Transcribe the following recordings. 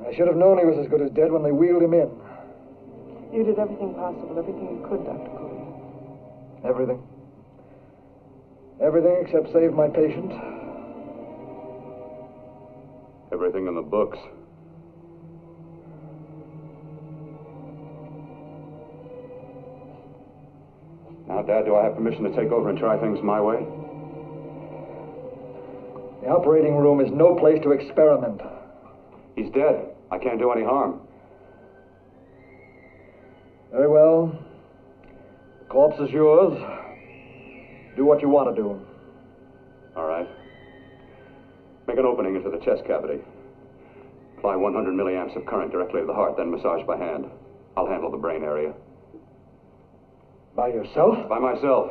I should have known he was as good as dead when they wheeled him in. You did everything possible, everything you could, Dr. Cortner. Everything. Everything except save my patient. Everything in the books. Now, Dad, do I have permission to take over and try things my way? The operating room is no place to experiment. He's dead. I can't do any harm. Very well. The corpse is yours. Do what you want to do. All right. Make an opening into the chest cavity. Apply 100 milliamps of current directly to the heart, then massage by hand. I'll handle the brain area. By yourself? By myself.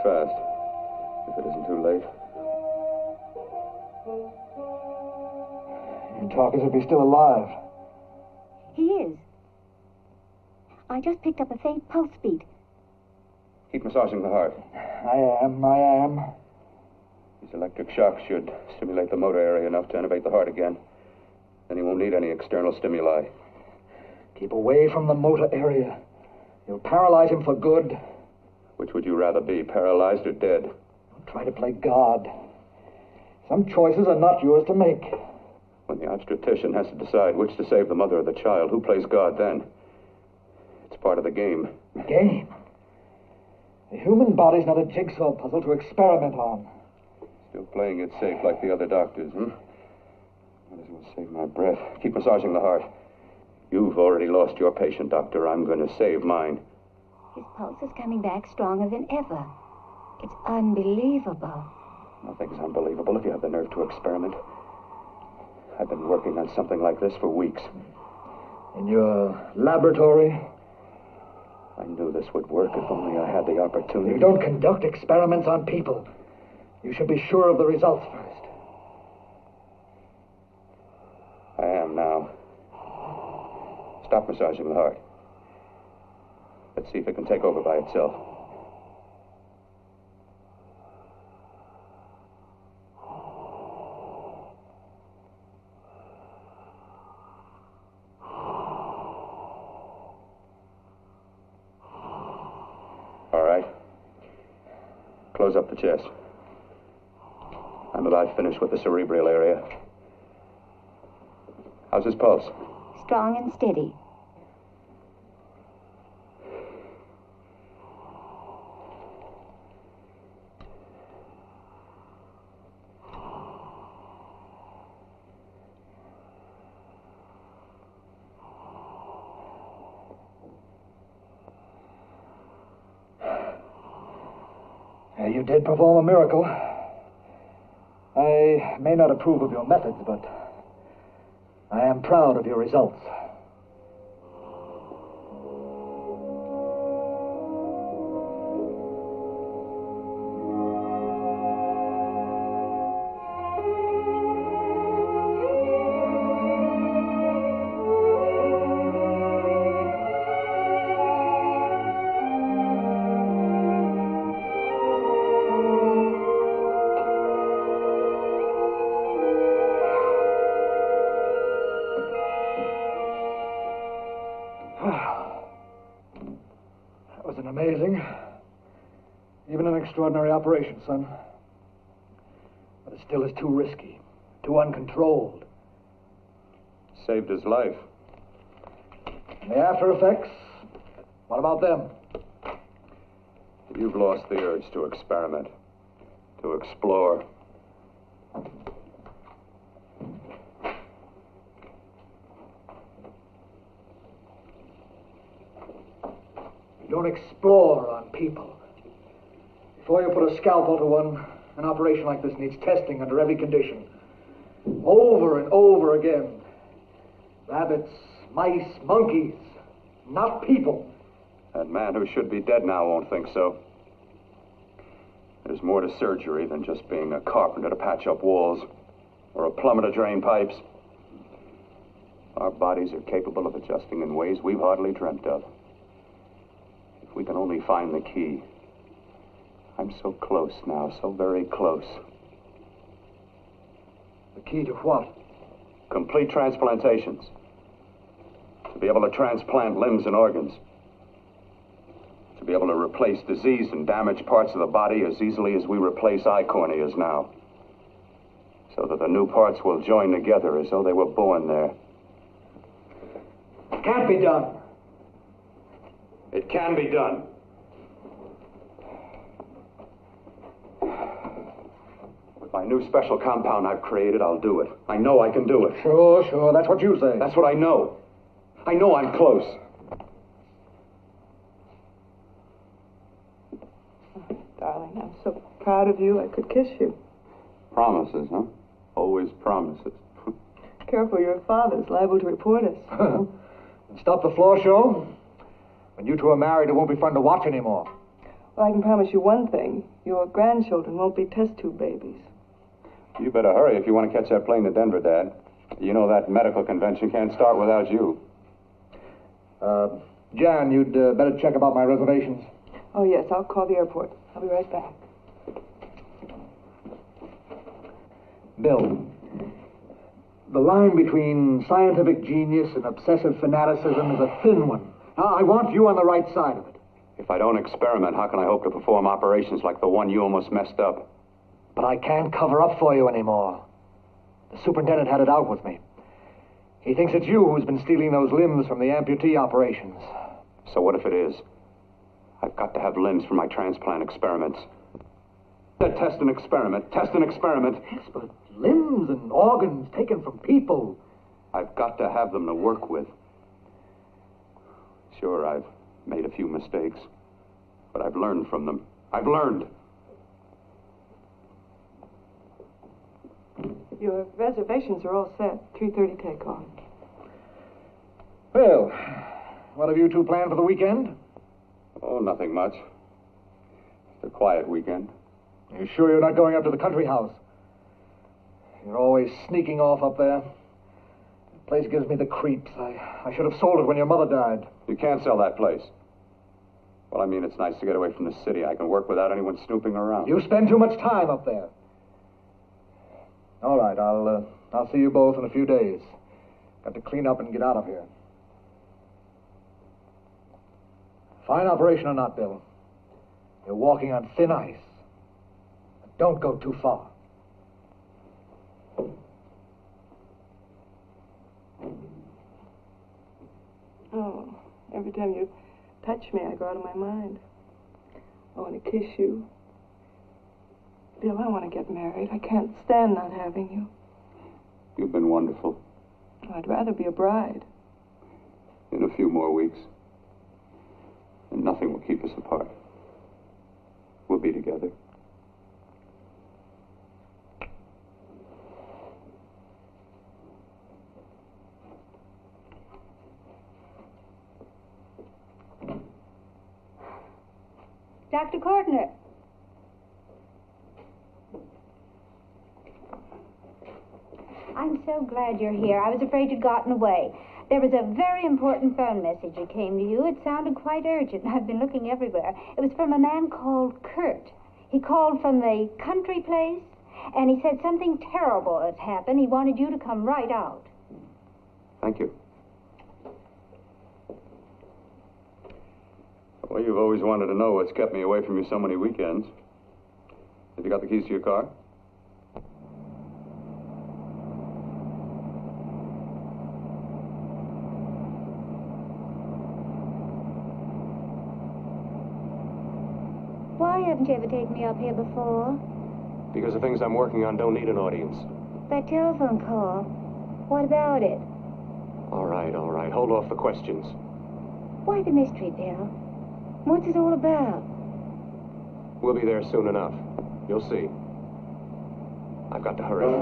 Fast, if it isn't too late. You talk as if he's still alive. He is. I just picked up a faint pulse beat. Keep massaging the heart. I am. These electric shocks should stimulate the motor area enough to innervate the heart again. Then he won't need any external stimuli. Keep away from the motor area. You'll paralyze him for good. Which would you rather be, paralyzed or dead? Don't try to play God. Some choices are not yours to make. When the obstetrician has to decide which to save the mother or the child, who plays God then? It's part of the game. Game? The human body's not a jigsaw puzzle to experiment on. Still playing it safe like the other doctors, Might as well save my breath. Keep massaging the heart. You've already lost your patient, Doctor. I'm going to save mine. His pulse is coming back stronger than ever. It's unbelievable. Nothing's unbelievable if you have the nerve to experiment. I've been working on something like this for weeks. In your laboratory? I knew this would work if only I had the opportunity. You don't conduct experiments on people. You should be sure of the results first. I am now. Stop massaging the heart. Let's see if it can take over by itself. close up the chest. And that I've finished with the cerebral area. How's his pulse? Strong and steady. You did perform a miracle. I may not approve of your methods, but I am proud of your results. Amazing. Even an extraordinary operation, son. But it still is too risky, too uncontrolled. Saved his life. And the after effects? What about them? You've lost the urge to experiment, to explore. You don't explore on people. Before you put a scalpel to one, an operation like this needs testing under every condition. Over and over again. Rabbits, mice, monkeys, not people. That man who should be dead now won't think so. There's more to surgery than just being a carpenter to patch up walls or a plumber to drain pipes. Our bodies are capable of adjusting in ways we've hardly dreamt of. If we can only find the key. I'm so close now, so very close. The key to what? Complete transplantations. To be able to transplant limbs and organs. To be able to replace diseased and damaged parts of the body as easily as we replace eye corneas now. So that the new parts will join together as though they were born there. It can't be done. It can be done. With my new special compound I've created, I'll do it. I know I can do it. Sure, that's what you say. That's what I know. I know I'm close. Darling, I'm so proud of you, I could kiss you. Promises, huh? Always promises. Careful, your father's liable to report us. And stop the floor show? When you two are married, it won't be fun to watch anymore. Well, I can promise you one thing. Your grandchildren won't be test tube babies. You better hurry if you want to catch that plane to Denver, Dad. You know that medical convention can't start without you. Jan, you'd better check about my reservations. Oh, yes, I'll call the airport. I'll be right back. Bill, the line between scientific genius and obsessive fanaticism is a thin one. Now, I want you on the right side of it. If I don't experiment, how can I hope to perform operations like the one you almost messed up? But I can't cover up for you anymore. The superintendent had it out with me. He thinks it's you who's been stealing those limbs from the amputee operations. So what if it is? I've got to have limbs for my transplant experiments. Test and experiment. Test and experiment. Yes, but limbs and organs taken from people. I've got to have them to work with. Sure, I've made a few mistakes, but I've learned from them. I've learned. Your reservations are all set. 3:30 takeoff. Well, what have you two planned for the weekend? Oh, nothing much. Just a quiet weekend. Are you sure you're not going up to the country house? You're always sneaking off up there. The place gives me the creeps. I should have sold it when your mother died. You can't sell that place. Well, I mean, it's nice to get away from the city. I can work without anyone snooping around. You spend too much time up there. All right, I'll see you both in a few days. Got to clean up and get out of here. Fine operation or not, Bill? You're walking on thin ice. Don't go too far. Oh, every time you touch me, I go out of my mind. I want to kiss you. Bill, I want to get married. I can't stand not having you. You've been wonderful. I'd rather be a bride. In a few more weeks. And nothing will keep us apart. We'll be together. Dr. Cortner. I'm so glad you're here. I was afraid you'd gotten away. There was a very important phone message that came to you. It sounded quite urgent. I've been looking everywhere. It was from a man called Kurt. He called from the country place, and he said something terrible has happened. He wanted you to come right out. Thank you. Well, you've always wanted to know what's kept me away from you so many weekends. Have you got the keys to your car? Why haven't you ever taken me up here before? Because the things I'm working on don't need an audience. That telephone call. What about it? All right, all right. Hold off the questions. Why the mystery, Bill? What's it all about? We'll be there soon enough. You'll see. I've got to hurry.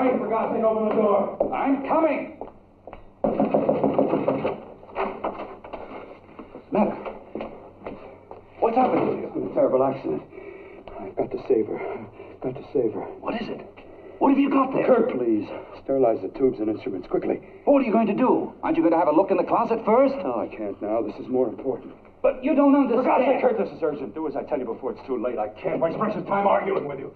right, for God's sake, open the door. I'm coming. Penna, what's happened to you? It's been a terrible accident. I've got to save her. Got to save her. What is it? What have you got there? Kurt, please. Sterilize the tubes and instruments, quickly. What are you going to do? Aren't you going to have a look in the closet first? No, I can't now. This is more important. But you don't understand. For God's sake, Kurt, this is urgent. Do as I tell you before it's too late. I can't waste precious time arguing with you.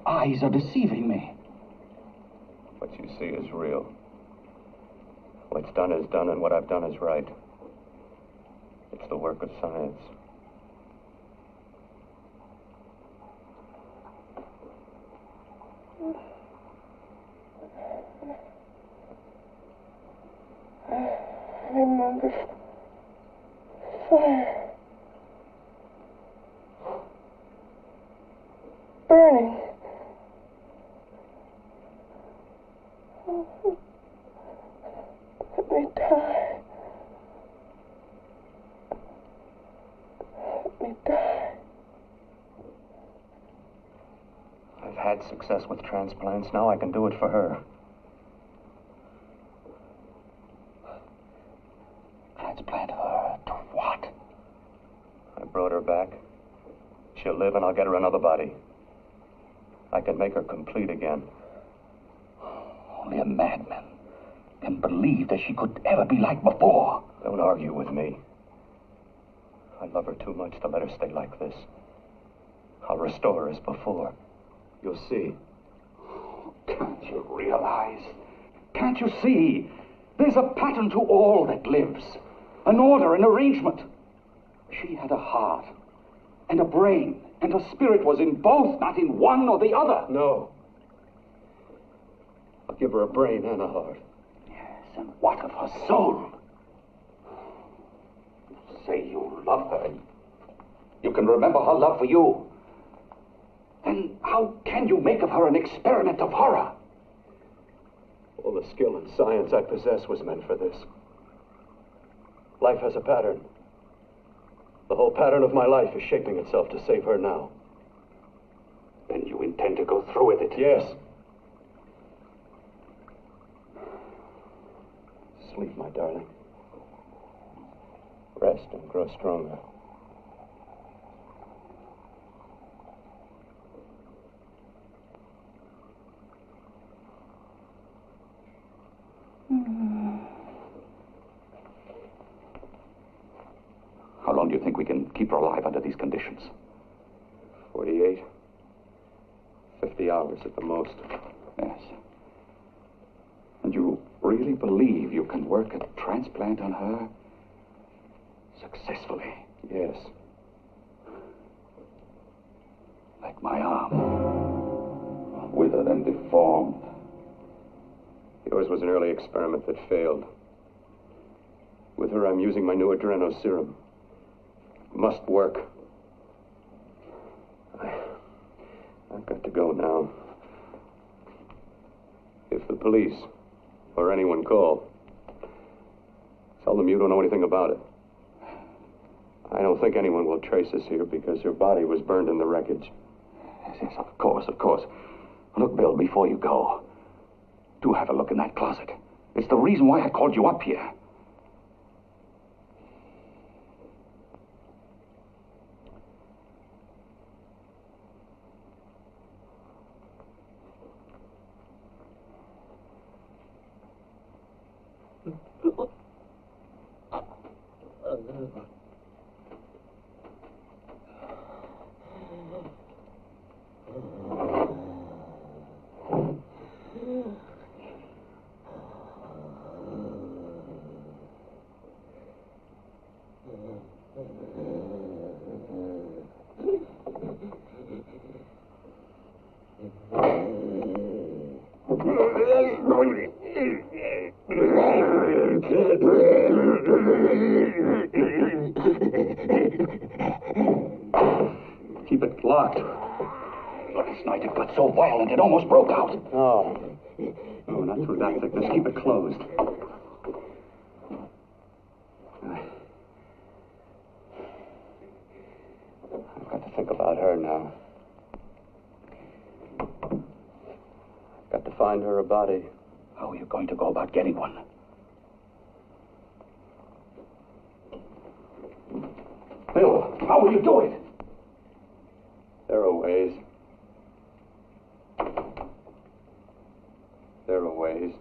Eyes are deceiving me. What you see is real. What's done is done, and what I've done is right. It's the work of science. I remember fire. Burning. Let me die. Let me die. I've had success with transplants. Now I can do it for her. Transplant her to what? I brought her back. She'll live, and I'll get her another body. I can make her complete again. Only a madman can believe that she could ever be like before. Don't argue with me. I love her too much to let her stay like this. I'll restore her as before. You'll see. Can't you realize? Can't you see? There's a pattern to all that lives. An order, an arrangement. She had a heart and a brain, and her spirit was in both, not in one or the other. No. I'll give her a brain and a heart. Yes, and what of her soul? You say you love her. You can remember her love for you. Then how can you make of her an experiment of horror? All the skill and science I possess was meant for this. Life has a pattern. The whole pattern of my life is shaping itself to save her now. Then you intend to go through with it? Yes. Sleep, my darling. Rest and grow stronger. 50 hours at the most. Yes. And you really believe you can work a transplant on her successfully? Yes. Like my arm. Withered and deformed. Yours was an early experiment that failed. With her, I'm using my new adreno serum. Must work. I've got to go now. If the police or anyone call, tell them you don't know anything about it. I don't think anyone will trace us here because her body was burned in the wreckage. Yes, of course, of course. Look, Bill, before you go, do have a look in that closet. It's the reason why I called you up here. Keep it locked. Last night it got so violent it almost broke out. Oh. Oh, not through that thickness. Keep it closed. I've got to think about her now. I've got to find her a body. How are you going to go about getting one? Bill, how will you do it? There are ways. There are ways.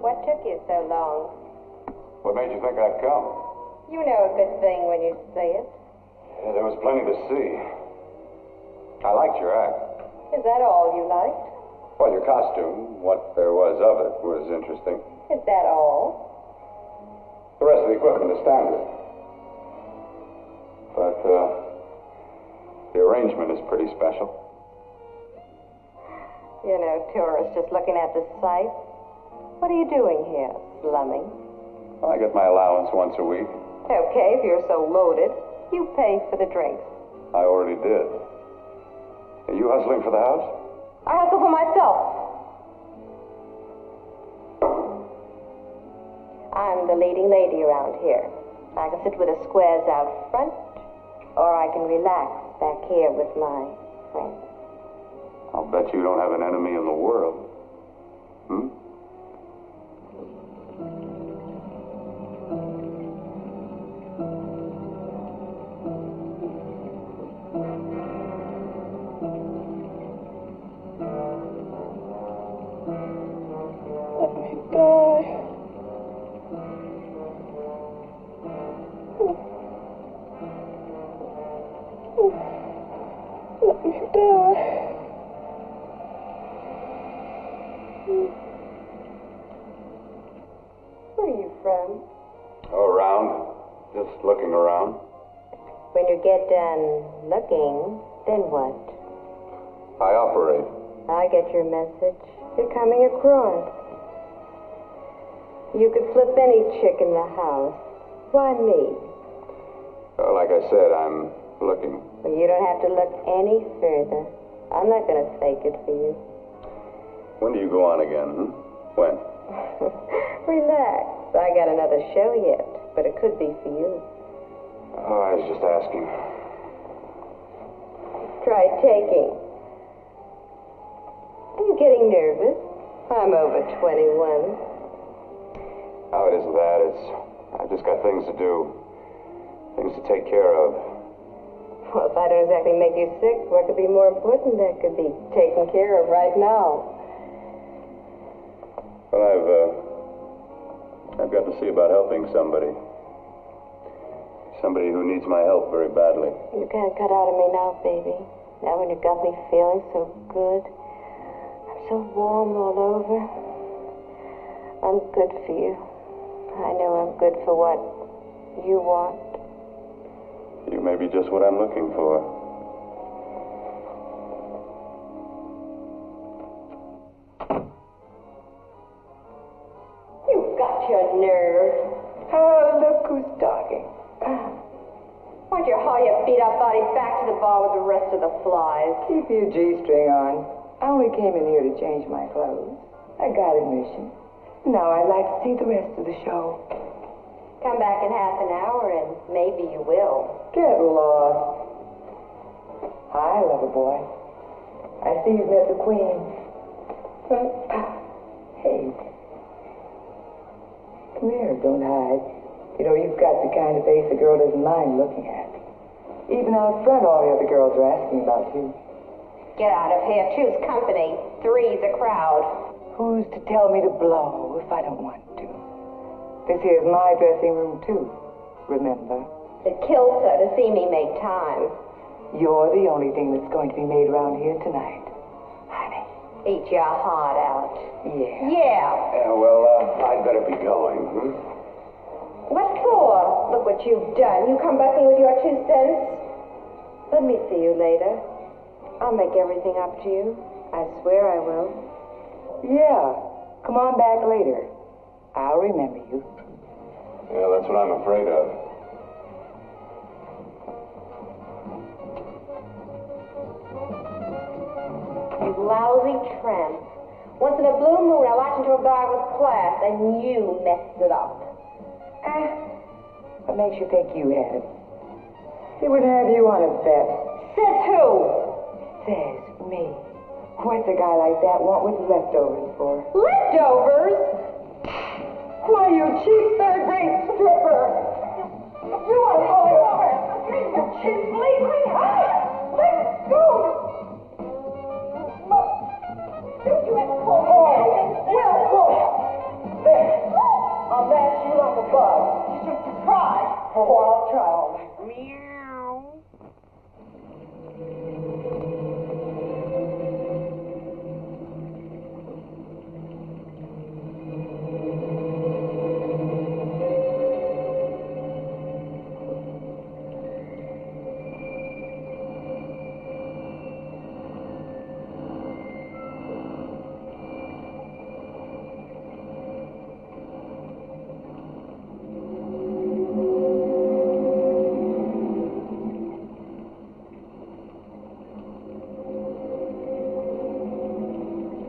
What took you so long? What made you think I'd come? You know a good thing when you see it. Yeah, there was plenty to see. I liked your act. Is that all you liked? Well, your costume, what there was of it, was interesting. Is that all? The rest of the equipment is standard. But, the arrangement is pretty special. You know, tourists just looking at the sight. What are you doing here? Slumming? I get my allowance once a week. Okay, if you're so loaded, you pay for the drinks. I already did. Are you hustling for the house? I hustle for myself. I'm the leading lady around here. I can sit with the squares out front, or I can relax back here with my friends. I'll bet you don't have an enemy in the world. Hmm? Let me die. Let me die. Where are you from? Around. Just looking around. When you get done looking, then what? I operate. I get your message. You're coming across. You could flip any chick in the house. Why me? Well, like I said, I'm looking. Well, you don't have to look any further. I'm not going to fake it for you. When do you go on again, hmm? When? Relax. I got another show yet, but it could be for you. Oh, I was just asking. Try taking. Are you getting nervous? I'm over 21. Oh, it isn't that. I've just got things to do. Things to take care of. Well, if I don't exactly make you sick, what could be more important that could be taken care of right now? Well, I've got to see about helping somebody. Somebody who needs my help very badly. You can't cut out of me now, baby. Now when you got me feeling so good. I'm so warm all over. I'm good for you. I know I'm good for what you want. You may be just what I'm looking for. You've got your nerve. Oh, look who's talking. Why don't you haul your beat-up body back to the bar with the rest of the flies? Keep your G-string on. I only came in here to change my clothes. I got admission. Now I'd like to see the rest of the show. Come back in half an hour and maybe you will. Get lost. Hi, lover boy. I see you've met the queen. Hey. Come here, don't hide. You know, you've got the kind of face a girl doesn't mind looking at. Even out front, all the other girls are asking about you. Get out of here. Choose company. Three's a crowd. Who's to tell me to blow if I don't want to? This here's my dressing room, too. Remember? It kills her to see me make time. You're the only thing that's going to be made around here tonight. Honey. Eat your heart out. Yeah. Yeah. Yeah, well, I'd better be going, hmm? What for? Look what you've done. You come busting with your 2 cents. Let me see you later. I'll make everything up to you. I swear I will. Yeah. Come on back later. I'll remember you. Yeah, that's what I'm afraid of. You lousy tramp. Once in a blue moon, I walked into a bar with class, and you messed it up. What makes you think you had it? He would have you on a bet. Says who? Says me. What's a guy like that want with leftovers for? Leftovers? Why, you cheap third-rate stripper! You are rolling over! You cheap bleeding! Let go! You have to pull well, there. Oh, I'll try all right. Meow.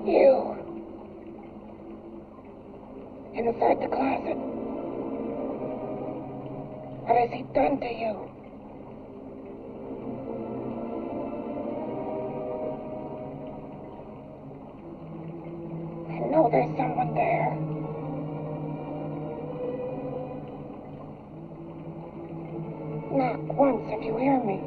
You. Inside the closet. What has he done to you? I know there's someone there. Knock once if you hear me.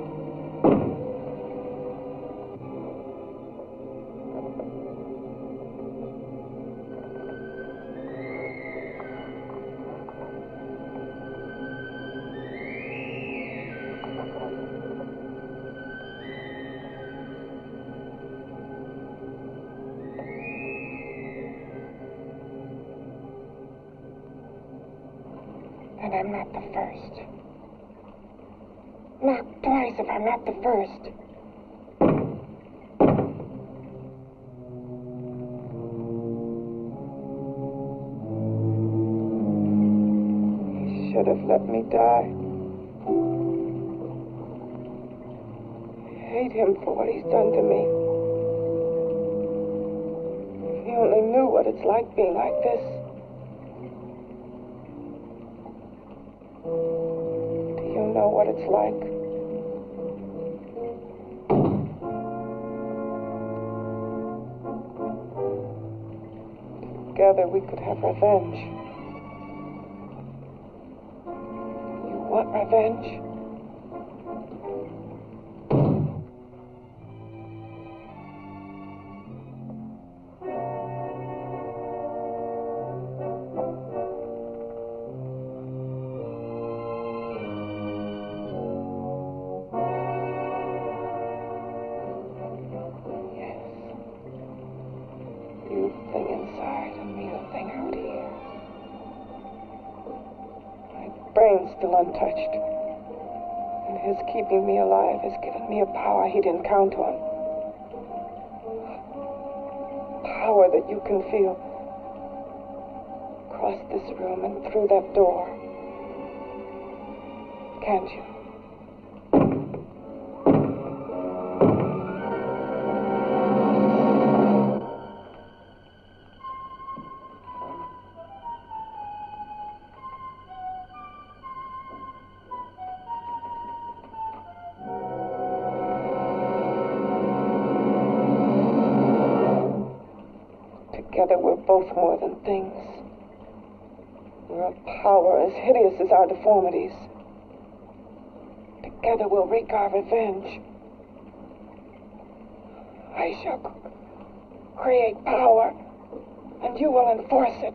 And I'm not the first. Knock twice if I'm not the first. He should have let me die. I hate him for what he's done to me. If he only knew what it's like being like this. Do you know what it's like? Together we could have revenge. You want revenge? Still untouched. And his keeping me alive has given me a power he didn't count on. Power that you can feel across this room and through that door. Can't you? Together we're both more than things. We're a power as hideous as our deformities. Together we'll wreak our revenge. I shall create power, and you will enforce it.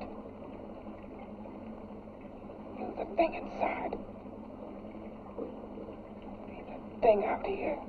You, the thing inside. Me, the thing out here.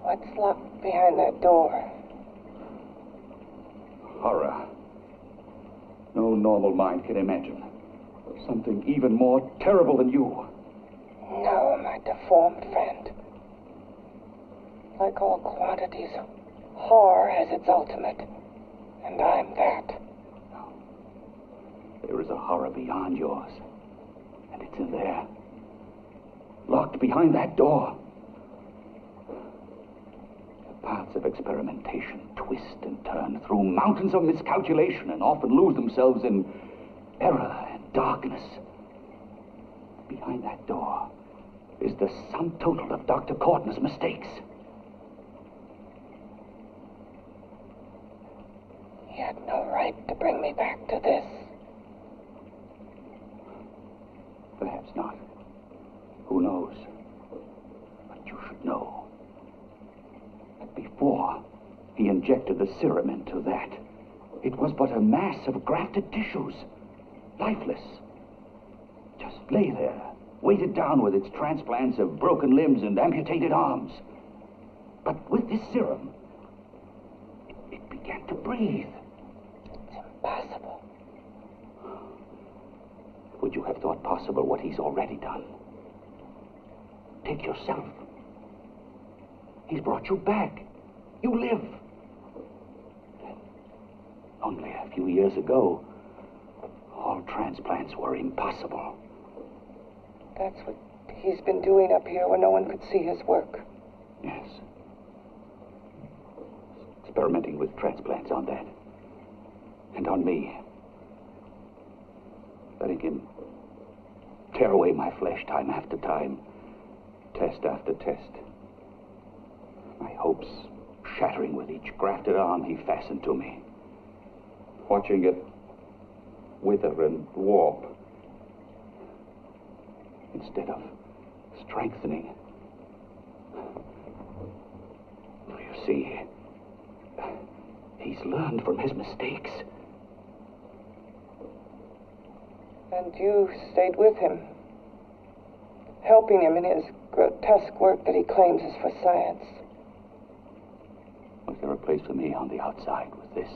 What's locked behind that door? Horror. No normal mind can imagine. Something even more terrible than you. No, my deformed friend. Like all quantities, horror has its ultimate. And I'm that. There is a horror beyond yours. And it's in there. Locked behind that door. The paths of experimentation twist and turn through mountains of miscalculation and often lose themselves in error and darkness. Behind that door is the sum total of Dr. Cortner's mistakes. He had no right to bring me back to this. Perhaps not. Who knows? But you should know. That before he injected the serum into that, it was but a mass of grafted tissues. Lifeless. Just lay there, weighted down with its transplants of broken limbs and amputated arms. But with this serum, it began to breathe. It's impossible. Would you have thought possible what he's already done? Take yourself. He's brought you back. You live. Only a few years ago, all transplants were impossible. That's what he's been doing up here where no one could see his work. Yes. Experimenting with transplants on that. And on me. Letting him tear away my flesh time after time, test after test. My hopes shattering with each grafted arm he fastened to me. Watching it wither and warp instead of strengthening. You see, he's learned from his mistakes. And you stayed with him, helping him in his grotesque work that he claims is for science. Was there a place for me on the outside with this?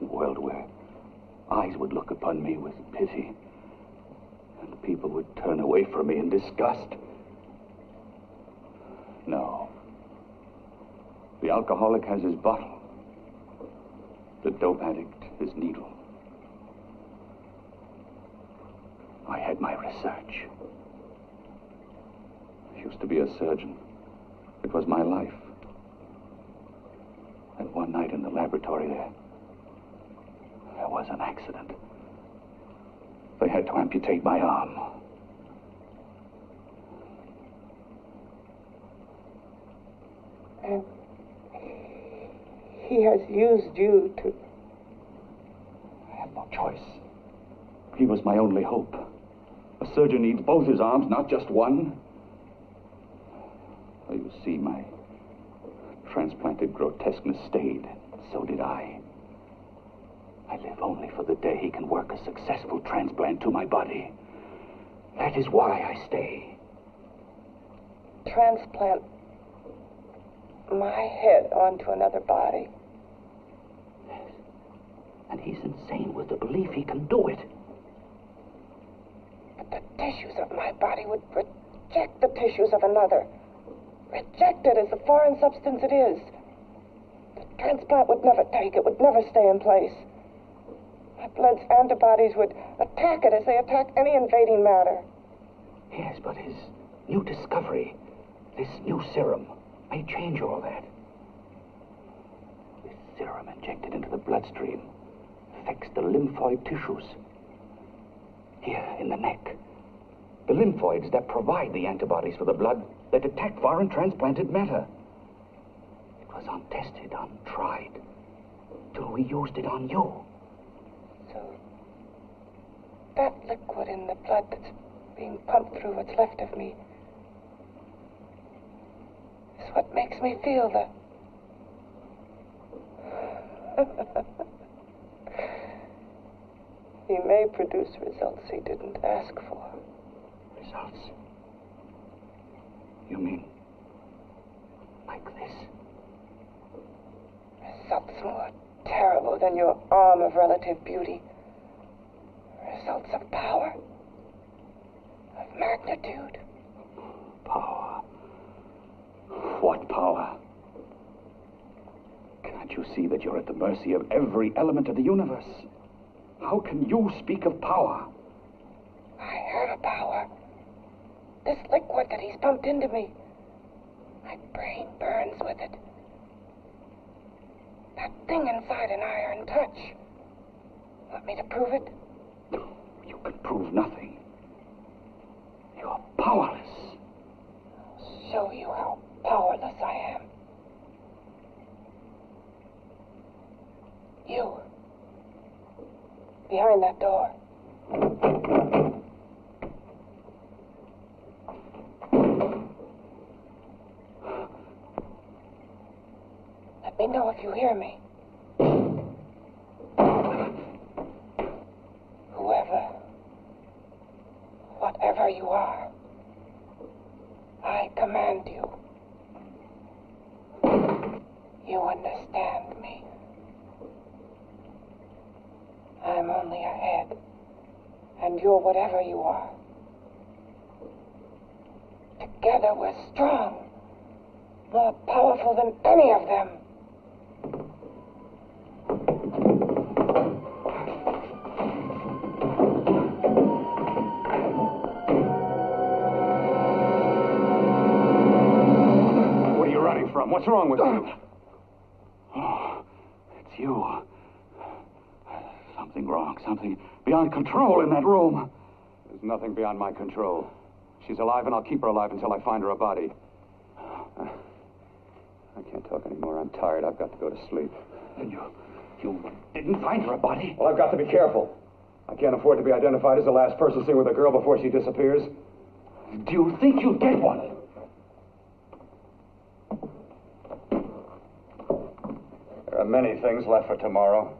A world where eyes would look upon me with pity, and people would turn away from me in disgust? No. The alcoholic has his bottle. The dope addict his needle. I had my research. I used to be a surgeon. It was my life. And one night in the laboratory there was an accident. They had to amputate my arm. And he has used you to... I have no choice. He was my only hope. A surgeon needs both his arms, not just one. Well, you see, my transplanted grotesqueness stayed. So did I. I live only for the day he can work a successful transplant to my body. That is why I stay. Transplant my head onto another body. Yes. And he's insane with the belief he can do it. But the tissues of my body would reject the tissues of another. Reject it as the foreign substance it is. The transplant would never take it, would never stay in place. My blood's antibodies would attack it as they attack any invading matter. Yes, but his new discovery, this new serum, may change all that. This serum injected into the bloodstream affects the lymphoid tissues. Here, in the neck. The lymphoids that provide the antibodies for the blood that attack foreign transplanted matter. It was untested, untried, till we used it on you. So, that liquid in the blood that's being pumped through what's left of me It's what makes me feel that. He may produce results he didn't ask for. Results? You mean like this? Results more terrible than your arm of relative beauty. Results of power, of magnitude. Power? What power? Can't you see that you're at the mercy of every element of the universe? How can you speak of power? I have power. This liquid that he's pumped into me. My brain burns with it. That thing inside an iron touch. Want me to prove it? You can prove nothing. You're powerless. I'll show you how powerless I am. You. Behind that door. Let me know if you hear me. Whoever, whatever you are, I command you. You understand me. I'm only a head, and you're whatever you are. Together we're strong, more powerful than any of them. What are you running from? What's wrong with you? Oh, it's you. Something wrong, something beyond control in that room. There's nothing beyond my control. She's alive, and I'll keep her alive until I find her a body. I can't talk anymore. I'm tired. I've got to go to sleep. And you didn't find her a body? Well, I've got to be careful. I can't afford to be identified as the last person seen with a girl before she disappears. Do you think you'll get one? There are many things left for tomorrow.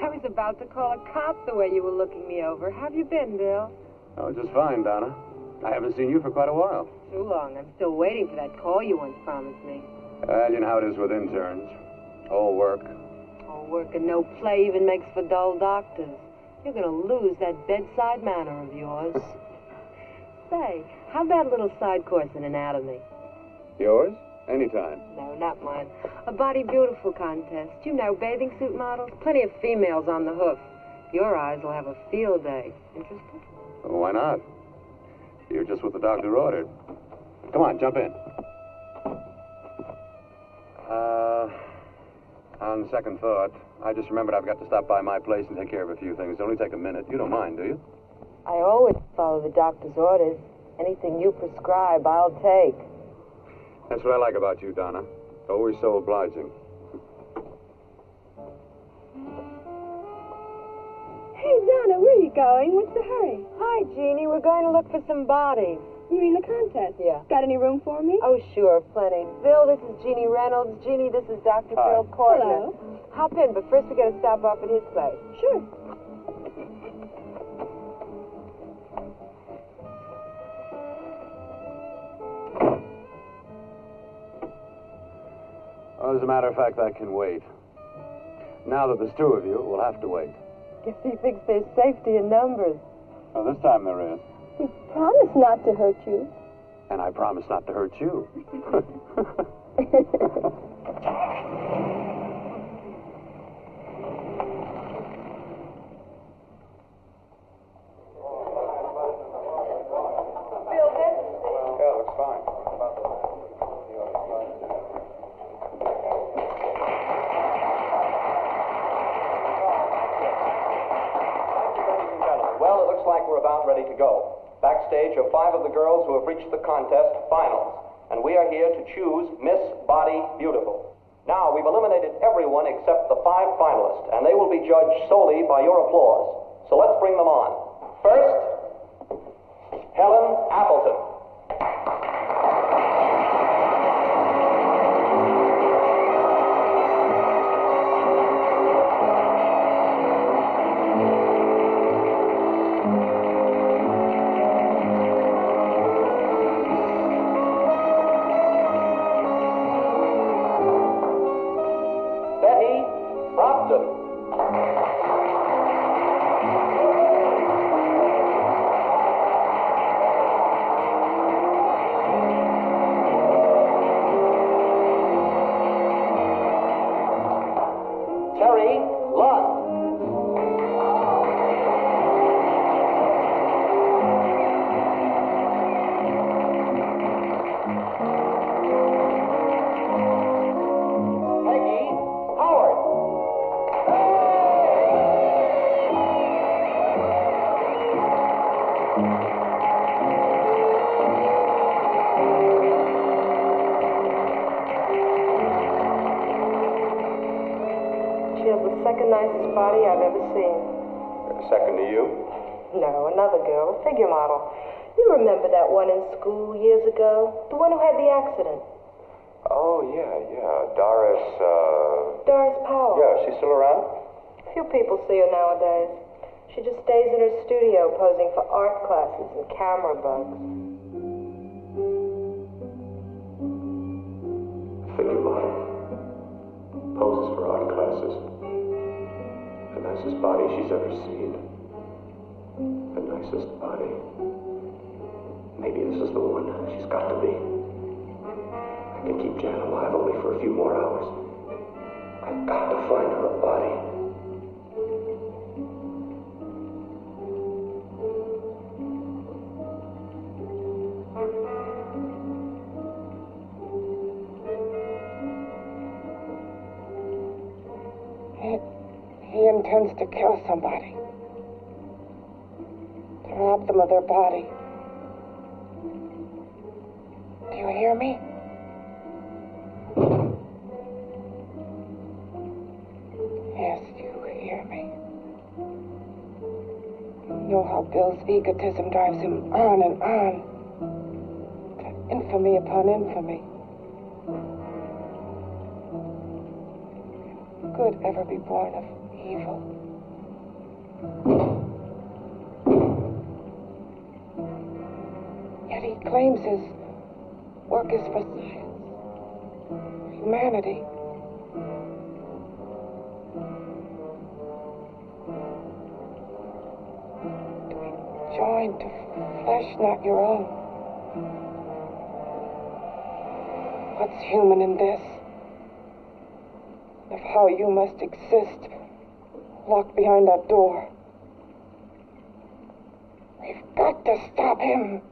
I was about to call a cop the way you were looking me over. How have you been, Bill? Oh, just fine, Donna. I haven't seen you for quite a while. Too long. I'm still waiting for that call you once promised me. You know how it is with interns. All work. All work and no play even makes for dull doctors. You're going to lose that bedside manner of yours. Say, how about a little side course in anatomy? Yours? Anytime. No, not mine. A body beautiful contest. You know, bathing suit models. Plenty of females on the hoof. Your eyes will have a field day. Interested? Well, why not? You're just what the doctor ordered. Come on, jump in. On second thought, I just remembered I've got to stop by my place and take care of a few things. It'll only take a minute. You don't mind, do you? I always follow the doctor's orders. Anything you prescribe, I'll take. That's what I like about you, Donna. Always so obliging. Hey, Donna, where are you going? What's the hurry? Hi, Jeannie. We're going to look for some bodies. You mean the contest? Yeah. Got any room for me? Oh, sure, plenty. Bill, this is Jeannie Reynolds. Jeannie, this is Dr. Bill Cortner. Hello. Hop in, but first we gotta stop off at his place. Sure. Well, as a matter of fact, I can wait. Now that there's two of you, we'll have to wait. Guess he thinks there's safety in numbers. Well, this time there is. We promised not to hurt you. And I promise not to hurt you. Ready to go. Backstage are 5 of the girls who have reached the contest finals, and we are here to choose Miss Body Beautiful. Now, we've eliminated everyone except the 5 finalists, and they will be judged solely by your applause. So let's bring them on. First, Helen Appleton. Second nicest body I've ever seen. Second to you? No, another girl, a figure model. You remember that one in school years ago? The one who had the accident. Oh, yeah. Doris, Doris Powell. Yeah, she's still around? Few people see her nowadays. She just stays in her studio posing for art classes and camera bugs. Figure model. Poses for art classes. The nicest body she's ever seen. The nicest body. Maybe this is the one. She's got to be. I can keep Jan alive only for a few more hours. I've got to find her a body. He intends to kill somebody. To rob them of their body. Do you hear me? Yes, you hear me. You know how Bill's egotism drives him on and on. To infamy upon infamy. Could ever be born of evil. Yet he claims his work is for science, for humanity. To be joined to flesh not your own. What's human in this? Of how you must exist, locked behind that door. We've got to stop him.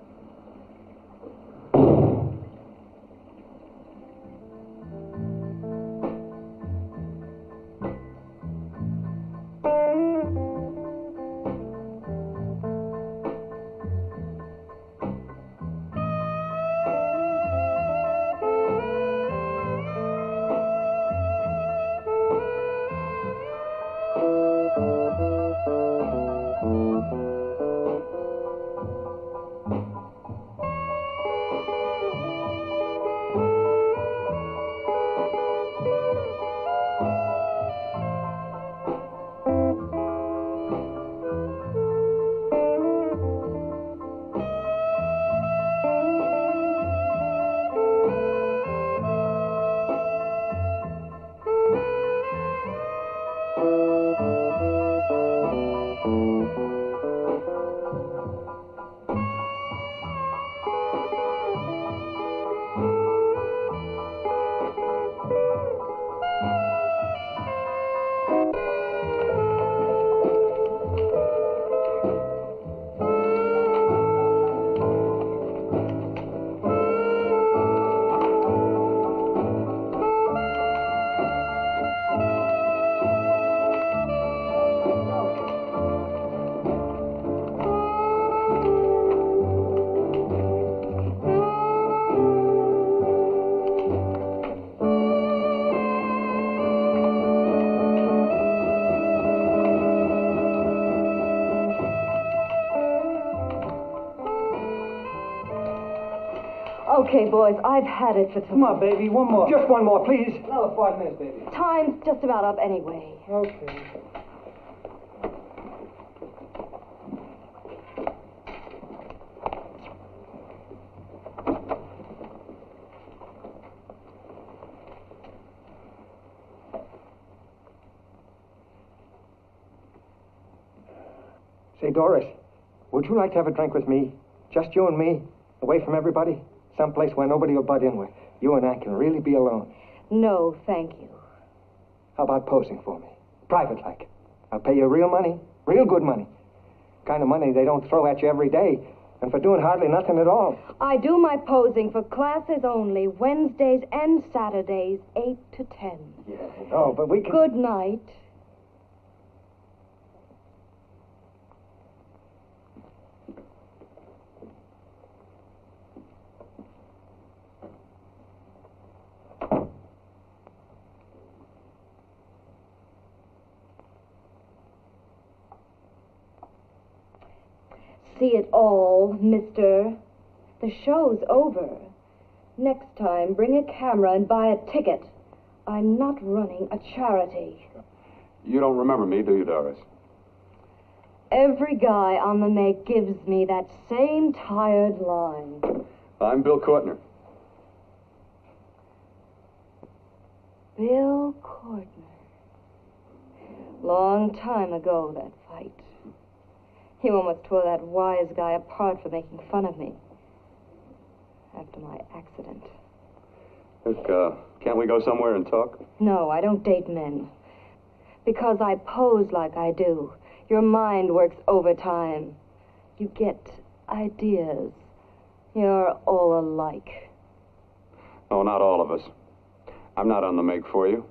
Okay, boys, I've had it for tonight. Come on, baby, one more. Just one more, please. Another 5 minutes, baby. Time's just about up anyway. Okay. Say, Doris, would you like to have a drink with me? Just you and me, away from everybody? Someplace where nobody will butt in with. You and I can really be alone. No, thank you. How about posing for me? Private like. I'll pay you real money, real good money. Kind of money they don't throw at you every day, and for doing hardly nothing at all. I do my posing for classes only, Wednesdays and Saturdays, 8 to 10. Yeah, no, but we can... Good night. See it all, mister. The show's over. Next time, bring a camera and buy a ticket. I'm not running a charity. You don't remember me, do you, Doris? Every guy on the make gives me that same tired line. I'm Bill Cortner. Bill Cortner. Long time ago, that fight. You almost tore that wise guy apart for making fun of me. After my accident. Look, can't we go somewhere and talk? No, I don't date men. Because I pose like I do. Your mind works overtime. You get ideas. You're all alike. Oh, not all of us. I'm not on the make for you.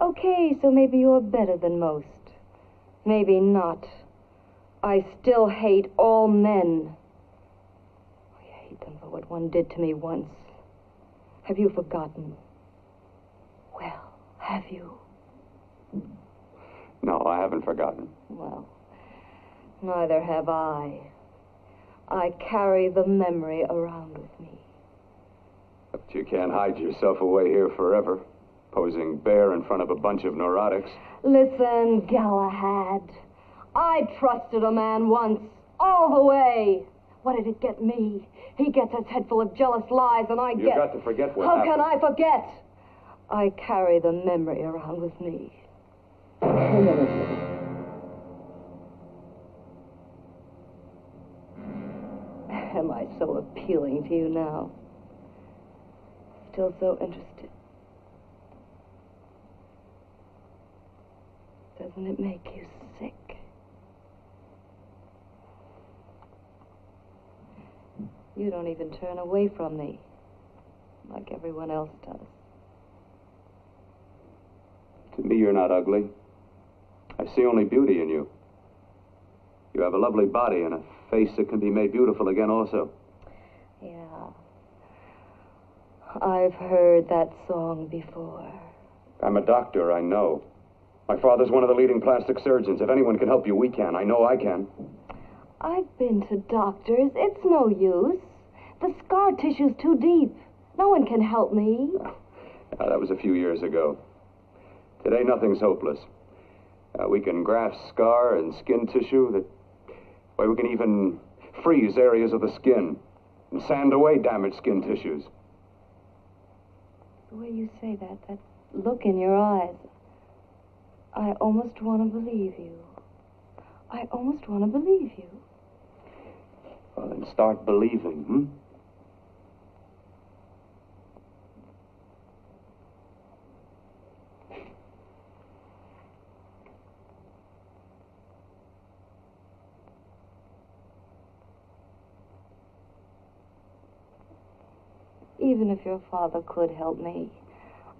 Okay, so maybe you're better than most. Maybe not. I still hate all men. I hate them for what one did to me once. Have you forgotten? Well, have you? No, I haven't forgotten. Well, neither have I. I carry the memory around with me. But you can't hide yourself away here forever, posing bare in front of a bunch of neurotics. Listen, Galahad. I trusted a man once, all the way. What did it get me? He gets his head full of jealous lies, and I get... You've got to forget what How happened. can I forget? I carry the memory around with me. Am I so appealing to you now? Still so interested? Doesn't it make you sick? You don't even turn away from me, like everyone else does. To me, you're not ugly. I see only beauty in you. You have a lovely body and a face that can be made beautiful again also. Yeah. I've heard that song before. I'm a doctor, I know. My father's one of the leading plastic surgeons. If anyone can help you, we can. I know I can. I've been to doctors. It's no use. The scar tissue's too deep. No one can help me. That was a few years ago. Today, nothing's hopeless. We can graft scar and skin tissue. We can even freeze areas of the skin and sand away damaged skin tissues. The way you say that look in your eyes, I almost want to believe you. I almost want to believe you. Well, then start believing, hmm? Even if your father could help me,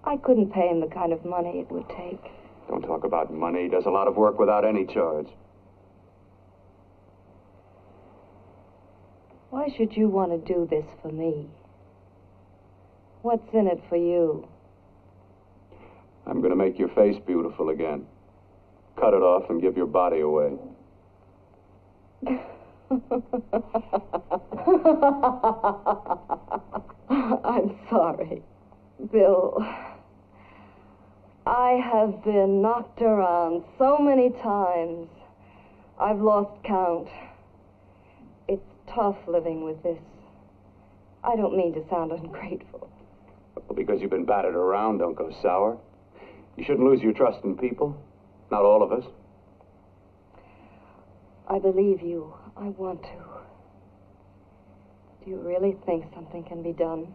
I couldn't pay him the kind of money it would take. Don't talk about money. He does a lot of work without any charge. Why should you want to do this for me? What's in it for you? I'm going to make your face beautiful again. Cut it off and give your body away. I'm sorry, Bill. I have been knocked around so many times, I've lost count. It's tough living with this. I don't mean to sound ungrateful. Well, because you've been battered around, don't go sour. You shouldn't lose your trust in people. Not all of us. I believe you. I want to. Do you really think something can be done?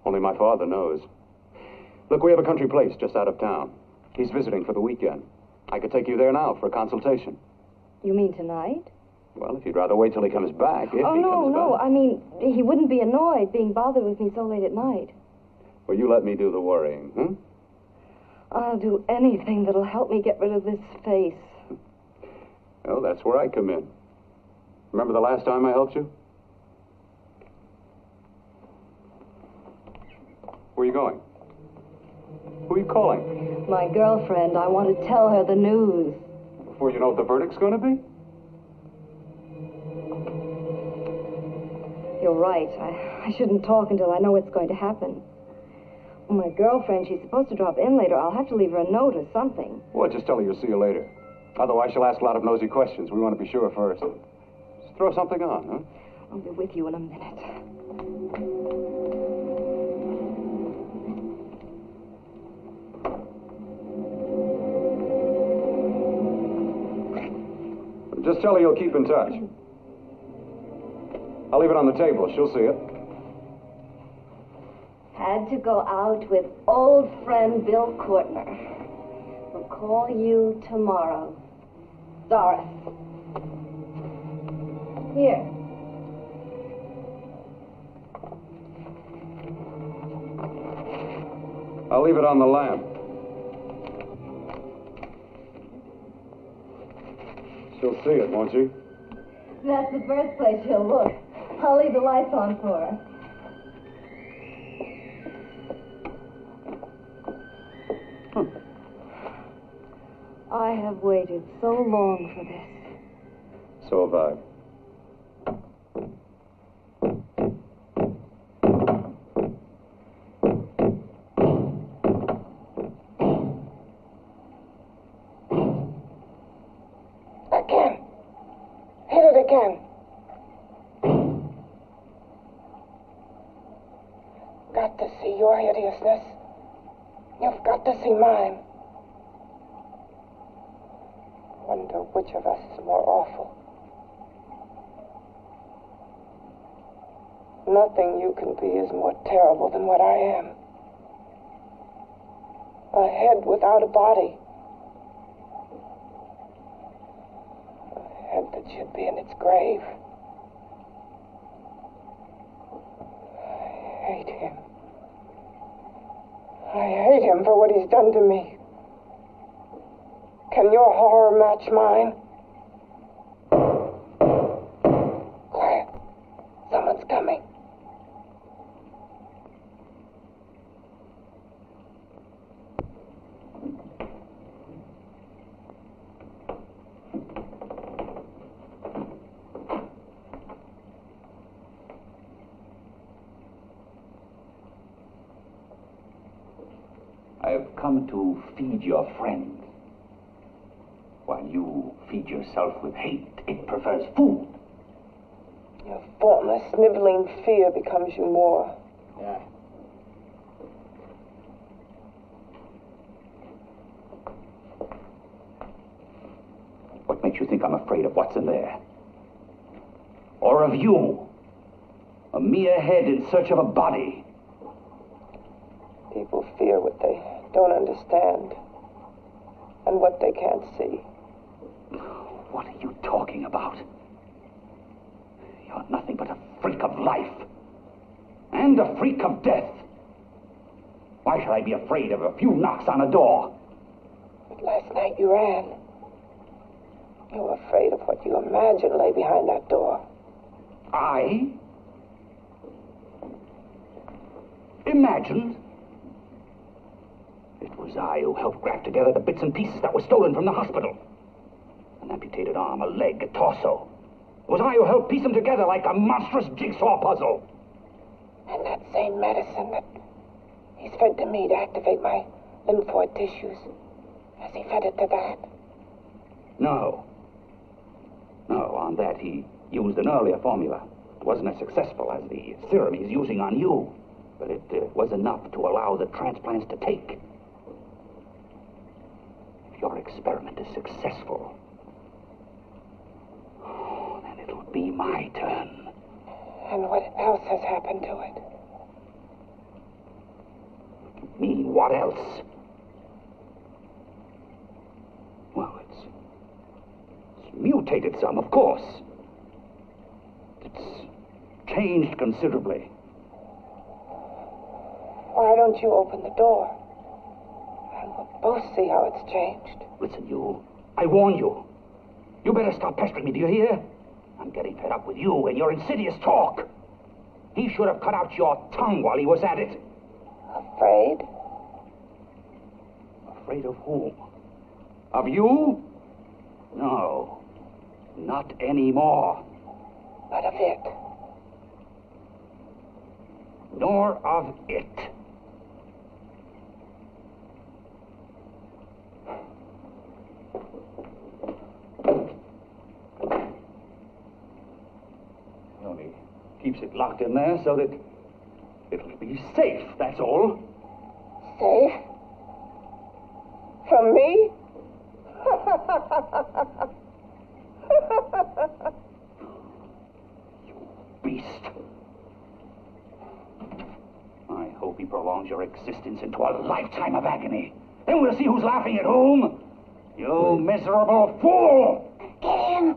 Only my father knows. Look, we have a country place just out of town. He's visiting for the weekend. I could take you there now for a consultation. You mean tonight? Well, if you'd rather wait till he comes back, if he comes no. back. I mean, he wouldn't be annoyed being bothered with me so late at night. Well, you let me do the worrying, huh? I'll do anything that'll help me get rid of this face. Well, that's where I come in. Remember the last time I helped you? Where are you going? Who are you calling? My girlfriend. I want to tell her the news. Before you know what the verdict's going to be? You're right. I shouldn't talk until I know what's going to happen. My girlfriend, she's supposed to drop in later. I'll have to leave her a note or something. Well, just tell her you'll see you later. Otherwise, she'll ask a lot of nosy questions. We want to be sure first. Just throw something on, huh? I'll be with you in a minute. Just tell her you'll keep in touch. I'll leave it on the table. She'll see it. Had to go out with old friend Bill Cortner. We'll call you tomorrow. Doris. Here. I'll leave it on the lamp. She'll see it, won't she? That's the first place she'll look. I'll leave the lights on for her. I have waited so long for this. So have I. Again. Hit it again. Got to see your hideousness. You've got to see mine. Wonder which of us is more awful. Nothing you can be is more terrible than what I am. A head without a body. A head that should be in its grave. I hate him. I hate him for what he's done to me. Can your horror match mine? Quiet. Someone's coming. I have come to feed your friend. While you feed yourself with hate, it prefers food. Your formless, sniveling fear becomes you more. Yeah. What makes you think I'm afraid of what's in there? Or of you? A mere head in search of a body. People fear what they don't understand and what they can't see. What are you talking about? You're nothing but a freak of life. And a freak of death. Why should I be afraid of a few knocks on a door? But last night you ran. You were afraid of what you imagined lay behind that door. I? Imagined? It was I who helped graft together the bits and pieces that were stolen from the hospital. An amputated arm, a leg, a torso. It was I who helped piece them together like a monstrous jigsaw puzzle. And that same medicine that he's fed to me to activate my lymphoid tissues. Has he fed it to that? No. No, on that he used an earlier formula. It wasn't as successful as the serum he's using on you, but it was enough to allow the transplants to take. If your experiment is successful, then it'll be my turn. And what else has happened to it? You mean, what else? Well, it's mutated some, of course. It's changed considerably. Why don't you open the door? And we'll both see how it's changed. Listen, you. I warn you. You better stop pestering me, do you hear? I'm getting fed up with you and your insidious talk. He should have cut out your tongue while he was at it. Afraid? Afraid of whom? Of you? No. Not anymore. But of it. Nor of it. He only keeps it locked in there so that it'll be safe, that's all. Safe? From me? You beast. I hope he prolongs your existence into a lifetime of agony. Then we'll see who's laughing at whom. You miserable fool! Get him!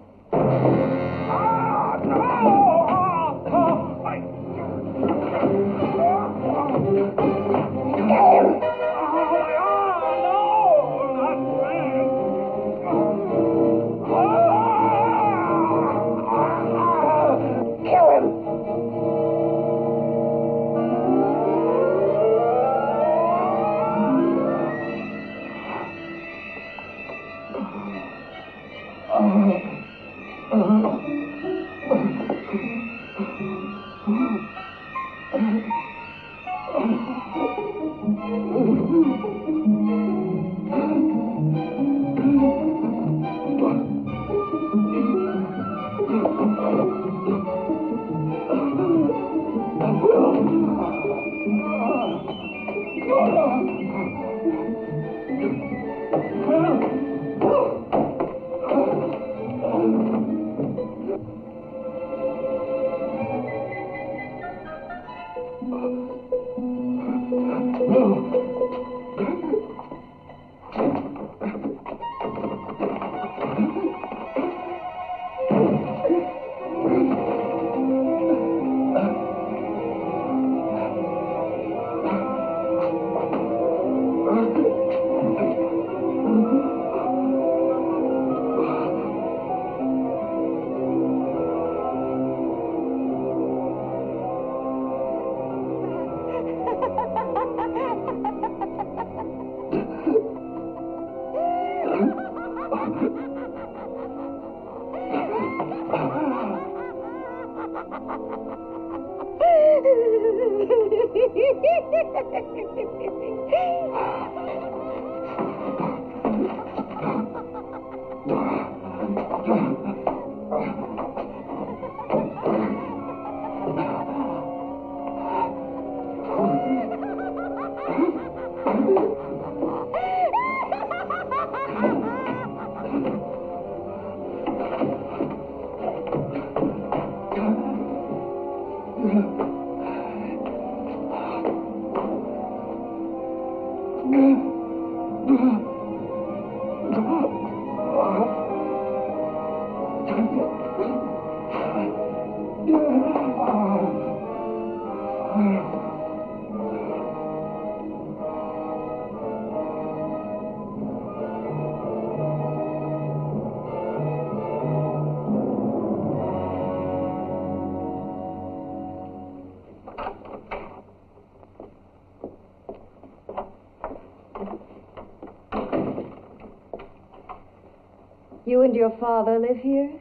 You and your father live here?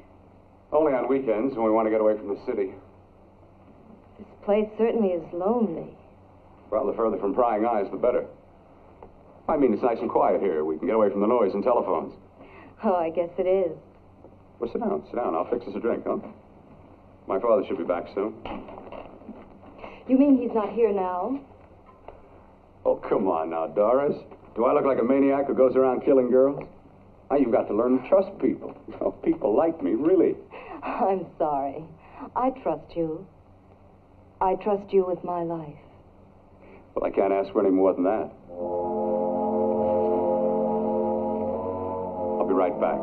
Only on weekends when we want to get away from the city. This place certainly is lonely. Well, the further from prying eyes, the better. I mean, it's nice and quiet here. We can get away from the noise and telephones. Oh, I guess it is. Well, sit down, sit down. I'll fix us a drink, huh? My father should be back soon. You mean he's not here now? Oh, come on now, Doris. Do I look like a maniac who goes around killing girls? Now, you've got to learn to trust people. Oh, people like me, really. I'm sorry. I trust you. I trust you with my life. Well, I can't ask for any more than that. I'll be right back.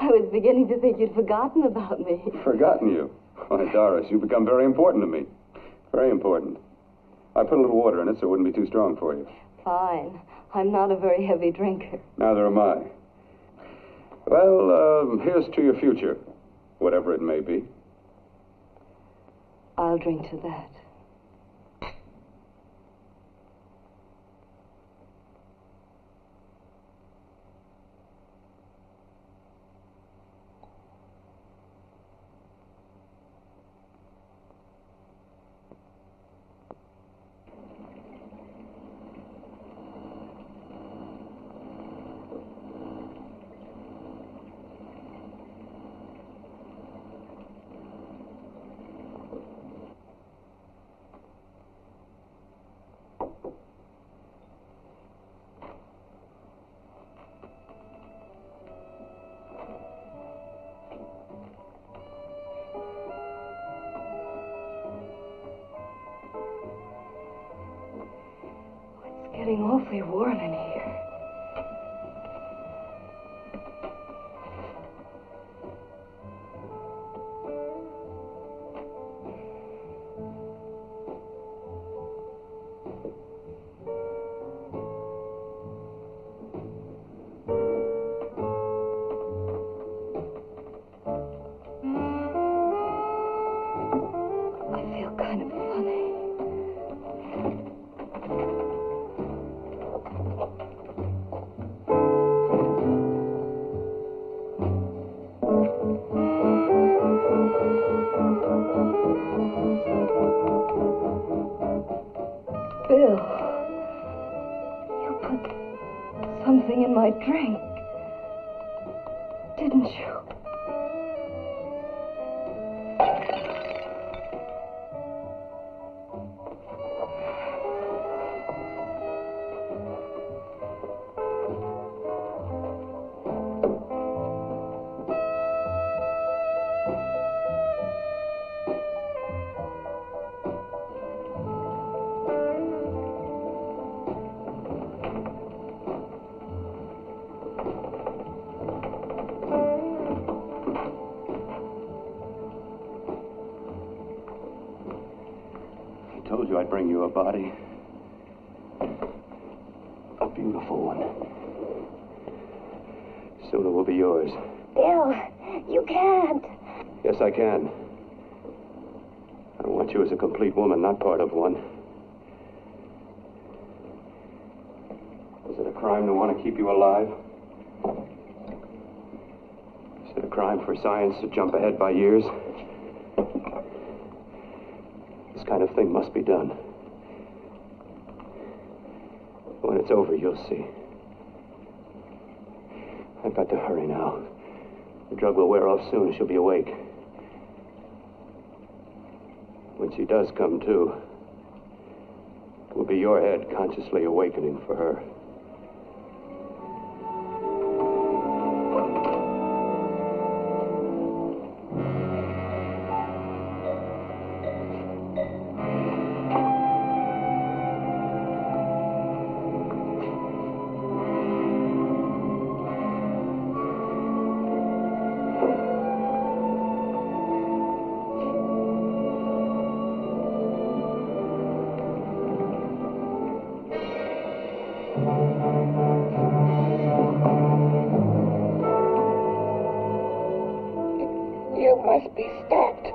I was beginning to think you'd forgotten about me. Forgotten you? Why, Doris, you've become very important to me. Very important. I put a little water in it so it wouldn't be too strong for you. Fine. I'm not a very heavy drinker. Neither am I. Well, here's to your future, whatever it may be. I'll drink to that. Getting awfully warm in here. You put something in my drink, didn't you? I told you I'd bring you a body. A beautiful one. Soon it will be yours. Bill, you can't. Yes, I can. I want you as a complete woman, not part of one. Is it a crime to want to keep you alive? Is it a crime for science to jump ahead by years? This kind of thing must be done. When it's over, you'll see. I've got to hurry now. The drug will wear off soon. She'll be awake. When she does come to, it will be your head consciously awakening for her. You must be stopped.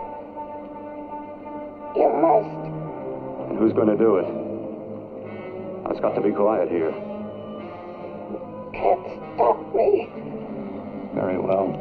You must. And who's going to do it? It's got to be quiet here. Can't stop me. Very well.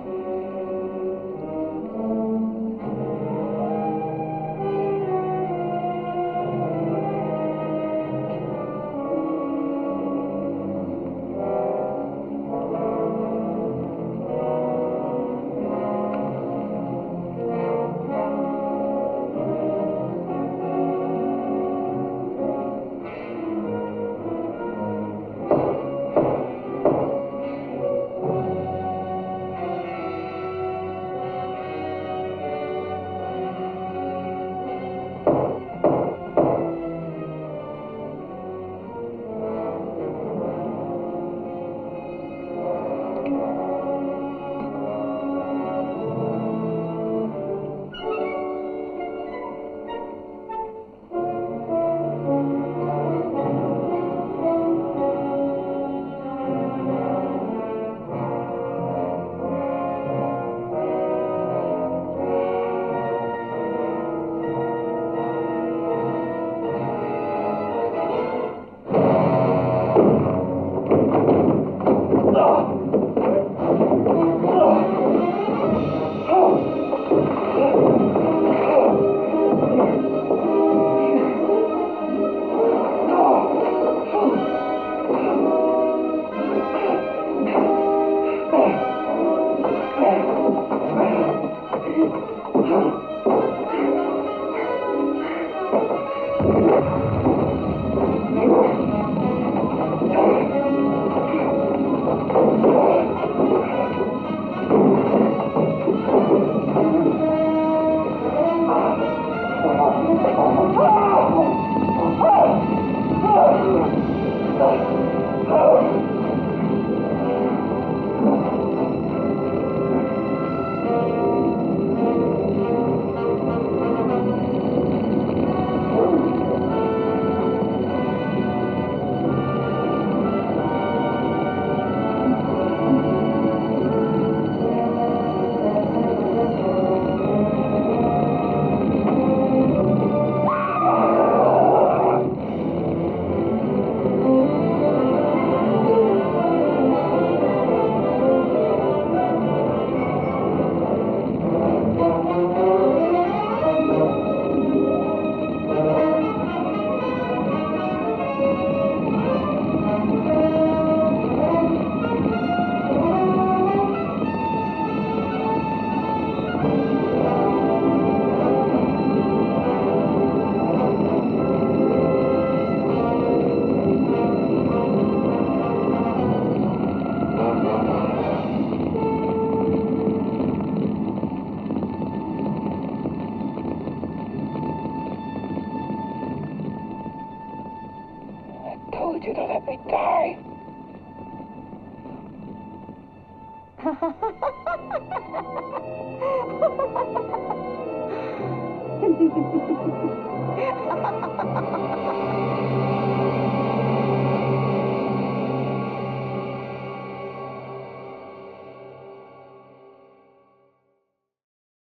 want you to let me die.